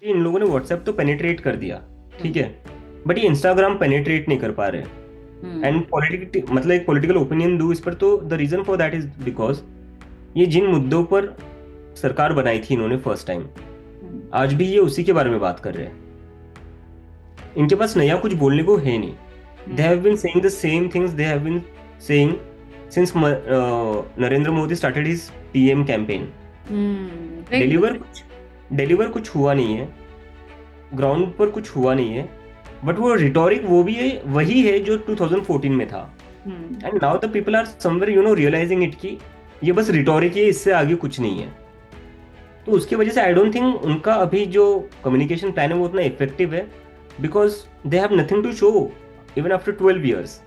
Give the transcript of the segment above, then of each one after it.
इन लोगों ने व्हाट्सएप तो पेनिट्रेट कर दिया, ठीक हम्म। है, बट ये इंस्टाग्राम पेनिट्रेट नहीं कर पा रहे। हम्म। एंड पॉलिटिक मतलब एक पॉलिटिकल ओपिनियन दूं इस पर, तो the reason for that is because ये जिन मुद्दों पर सरकार बनाई थी इन्होंने फर्स्ट टाइम, हम्म। आज भी ये उसी के बारे में बात कर रहे हैं। इनके पास नया कुछ बोलने को है नहीं। They hmm. Have been saying the same things they have been saying since Narendra Modi started his PM campaign. Very deliver good. कुछ डिलीवर कुछ हुआ नहीं है, ग्राउंड पर कुछ हुआ नहीं है, बट वो रिटोरिक वो भी है, वही है जो 2014 में था। Hmm. And now the people are somewhere realising it कि ये बस रिटोरिक है, इससे आगे कुछ नहीं है। तो उसकी वजह से आई डोंट थिंक उनका अभी जो कम्युनिकेशन प्लान है वो उतना इफेक्टिव है, because they have nothing to show even after 12 years।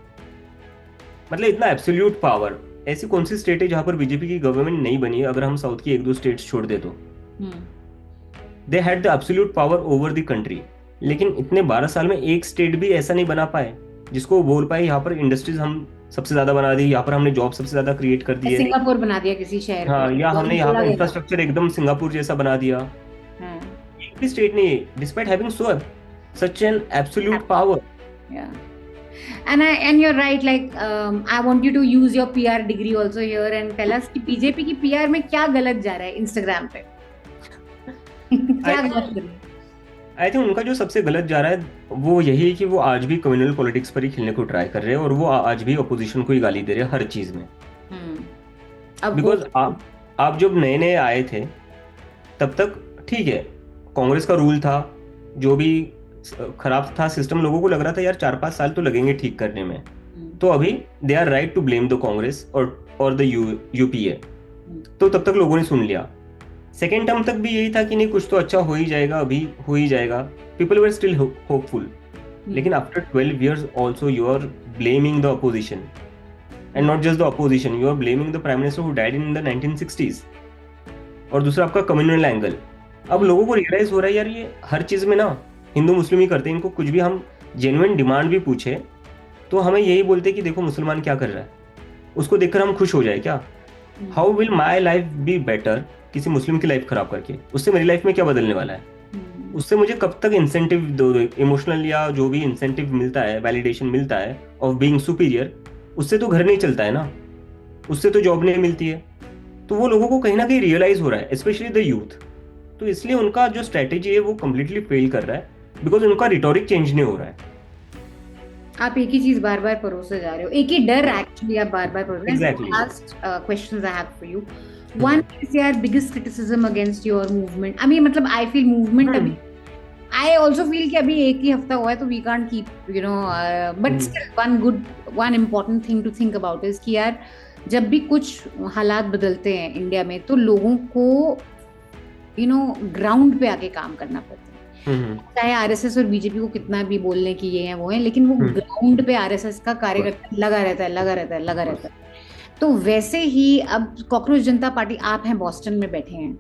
मतलब इतना एब्सोल्यूट पावर, ऐसी कौन सी स्टेट है जहां पर बीजेपी की गवर्नमेंट नहीं बनी है, अगर हम साउथ की एक दो स्टेट्स छोड़ दे तो। Hmm. They had the absolute power over the country, लेकिन इतने 12 साल में एक स्टेट भी ऐसा नहीं बना पाए जिसको वो बोल पाए यहाँ पर इंडस्ट्रीज हम सबसे ज्यादा बना दी, यहाँ पर हमने जॉब सबसे ज्यादा क्रिएट कर दिए। सिंगापुर बना दिया किसी शहर को, हाँ, या बहुत हमने यहाँ बोला का गया था। इंफ्रास्ट्रक्चर एकदम सिंगापुर जैसा बना दिया। हाँ। एक भी स्टेट नहीं, despite having so such an absolute power. Yeah. And you're right, like I want you to use your PR degree also here and tell us कि बीजेपी की PR में क्या गलत जा रहा है इंस्टाग्राम पे। आई क्या थिंक गलत कर रही है? आई थिंक उनका जो सबसे गलत जा रहा है वो यही है कि वो आज भी कम्युनल पॉलिटिक्स पर ही खेलने को ट्राई कर रहे हैं, और वो आज भी अपोजिशन को ही गाली दे रहे हैं हर चीज में। हम्म। अब वो बिकॉज आप जब नए नए आए थे तब तक ठीक है, कांग्रेस का रूल था, जो भी खराब था सिस्टम, लोगों को लग रहा था यार 4-5 साल तो लगेंगे ठीक करने में। तो अभी they are right to blame the Congress और द यूपीए। तो तब तक लोगों ने सुन लिया। सेकेंड टर्म तक भी यही था कि नहीं कुछ तो अच्छा हो ही जाएगा, अभी हो ही जाएगा, पीपल वर स्टिल होपफुल। लेकिन after 12 years also you are blaming the opposition, and not just the opposition, you are blaming the prime minister who died in the 1960s। और दूसरा आपका कम्युनल एंगल। अब लोगों को रियलाइज हो रहा है यार ये हर चीज में ना हिंदू मुस्लिम ही करते हैं, इनको कुछ भी हम जेन्युइन डिमांड भी पूछे तो हमें यही बोलते कि देखो मुसलमान क्या कर रहा है, उसको देखकर हम खुश हो जाए क्या? How will my life be better किसी मुस्लिम की लाइफ खराब करके? उससे मेरी लाइफ में क्या बदलने वाला है? उससे मुझे कब तक इंसेंटिव दो, इमोशनल या जो भी इंसेंटिव मिलता है, वैलिडेशन मिलता है ऑफ बीइंग सुपीरियर, उससे तो घर नहीं चलता है ना, उससे तो जॉब नहीं मिलती है। तो वो लोगों को कहीं ना कहीं रियलाइज हो रहा है, स्पेशली द यूथ। तो इसलिए उनका जो स्ट्रेटेजी है वो कम्प्लीटली फेल कर रहा है, बिकॉज उनका रिटोरिक चेंज नहीं हो रहा है। आप एक ही चीज बार बार परोसे जा रहे हो, एक ही डर एक्चुअली आप बार बार परोस रहे हो। Exactly. Last questions I have for you. One is यार biggest criticism against your movement. I mean मतलब आई फील मूवमेंट अभी, आई ऑल्सो फील कि अभी एक ही हफ्ता हुआ है तो we can't keep but still one important thing to think about is कि यार जब भी कुछ हालात बदलते हैं इंडिया में तो लोगों को ग्राउंड पे आके काम करना पड़ता है। चाहे आरएसएस और बीजेपी को कितना भी बोलने की ये है वो है, लेकिन वो ग्राउंड पे आरएसएस का कार्यकर्ता लगा रहता है, लगा रहता है, लगा रहता है। तो वैसे ही अब कॉकरोच जनता पार्टी, आप हैं बॉस्टन में बैठे हैं,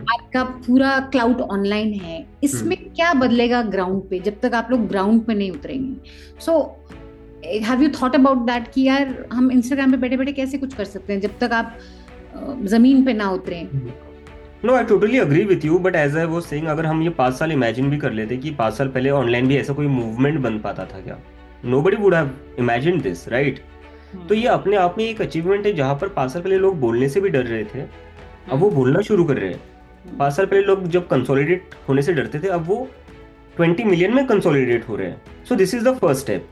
आपका पूरा क्लाउड ऑनलाइन है, इसमें क्या बदलेगा ग्राउंड पे जब तक आप लोग ग्राउंड पे नहीं उतरेंगे? So have you thought about that कि यार हम इंस्टाग्राम पे बैठे बैठे कैसे कुछ कर सकते हैं जब तक आप जमीन पे ना उतरें? No, I totally agree with you, but as I was saying, अगर हम ये 5 साल इमेजिन भी कर लेते कि 5 साल पहले ऑनलाइन भी ऐसा कोई मूवमेंट बन पाता था क्या? Nobody would have imagined this, right? तो ये अपने आप में एक अचीवमेंट है, जहां पर 5 साल पहले लोग बोलने से भी डर रहे थे, अब वो बोलना शुरू कर रहे हैं। 5 साल पहले लोग जब कंसोलिडेट होने से डरते थे, अब वो 20 मिलियन में कंसोलिडेट हो रहे हैं। So this is the first step.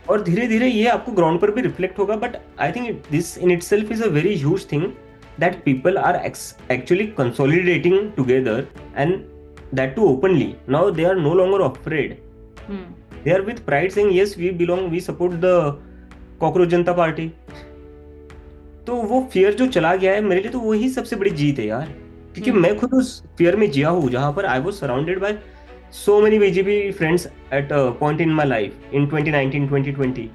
और धीरे धीरे ये आपको ग्राउंड पर भी रिफ्लेक्ट होगा, but I think this in itself is a very huge thing that people are actually consolidating together, and that too openly. Now they are no longer afraid. They are with pride saying yes, we belong, we support the cockroach Janata party. तो वो fear जो चला गया है, मेरे लिए तो वही सबसे बड़ी जीत है यार, क्योंकि मैं खुद उस फियर में जिया हूँ जहां पर I was surrounded by so many BJP friends at a point in my life in 2019 2020.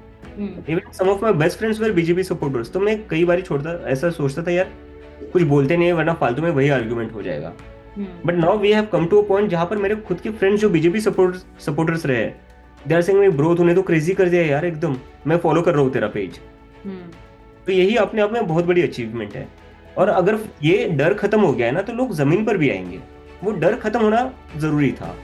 Even some of my best friends were BJP supporters. तो मैं कई बार ऐसा सोचता था यार कुछ बोलते नहीं है वरना फालतू में वही आर्ग्यूमेंट हो जाएगा। But now we have come to a point जहां पर मेरे खुद के फ्रेंड्स जो बीजेपी सपोर्टर्स रहे हैं, दे आर सेइंग ब्रो तूने तो क्रेजी कर दिया यार एकदम, मैं फॉलो कर रहा हूँ तेरा पेज। तो यही अपने आप में बहुत बड़ी अचीवमेंट है। और अगर ये डर खत्म हो गया है ना तो लोग जमीन पर भी आएंगे। वो डर खत्म होना जरूरी था।